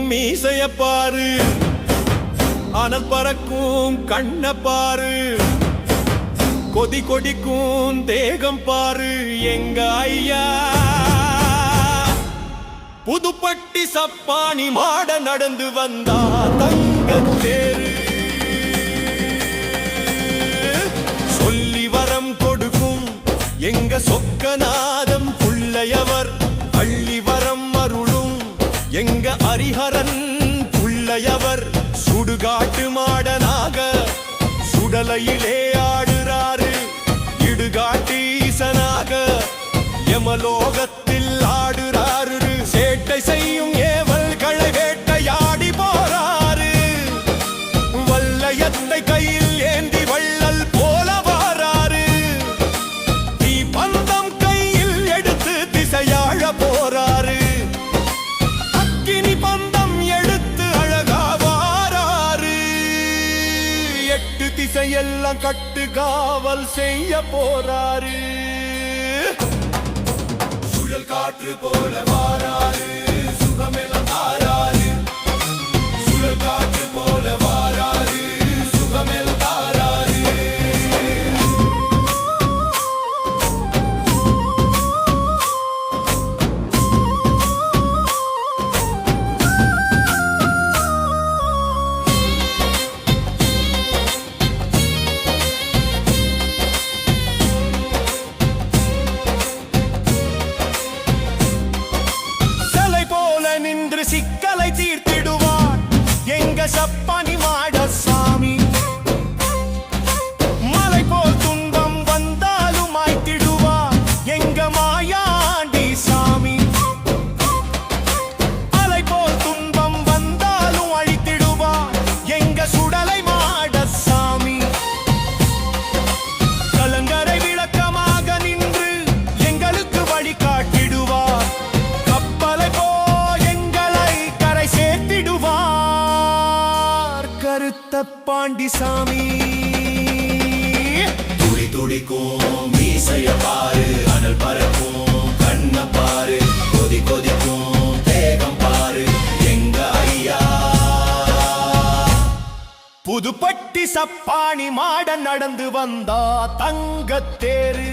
மீசைய பாரு, அனல் பறக்கும் கண்ண பாரு, கொதி கொடிக்கும் தேகம் பாரு எங்க ஐயா. புதுப்பட்டி சப்பானி மாட நடந்து வந்தா தங்கத்தேரு, சொல்லி வரம் கொடுக்கும் எங்க சொக்கநாதம் புள்ளையவர், அள்ளி வரம் அருளும் எங்க ஹரிஹரன் புள்ளையவர். சுடுகாட்டு மாடனாக சுடலையிலே ஆடுறாரு, இடுகாட்டு ஈசனாக யமலோகத்தில் ஆடுறாரு. சேட்டை செய்யும் ஏவல்களை வேட்டையாடி போறாரு, வல்லையத்தை கையில் ஏந்தி வள்ளல் போல வாராரு. நீ பந்தம் கையில் எடுத்து திசையாழ போறாரு, அக்கினி பந்தம் எடுத்து அழகா வாராரு. எட்டு திசையெல்லாம் கட்டு காவல் செய்ய போறாரு. சுழல் காற்று போல வாராரு, சுகமெல்லாம் தாராரு. சுழல் காற்று போல வாராரு, சுகமெல்லாம் தாராரு. நின்று சிக்கலை தீர்த்திடுவார் எங்க சப்பானி மாட சாமி. மலை போல் துன்பம் வந்தாலும் மாய்த்திடுவார் எங்க மாயாண்டி சாமி. அலை போல் துன்பம் வந்தாலும் அழித்திடுவார் எங்க சுடலை மாட சாமி. கலங்கரை விளக்கமாக நின்று எங்களுக்கு வழி காட்டிடுவார், கப்பலை போ கருத்த பாண்டிசாமி. துடி துடிக்கும் மீசைய பாரு, அனல் பறக்கும் கண்ண பாரு, கொதி கொதிக்கும் தேகம் பாரு எங்க ஐயா. புதுப்பட்டி சப்பானி மாட நடந்து வந்தா தங்கத்தேரு.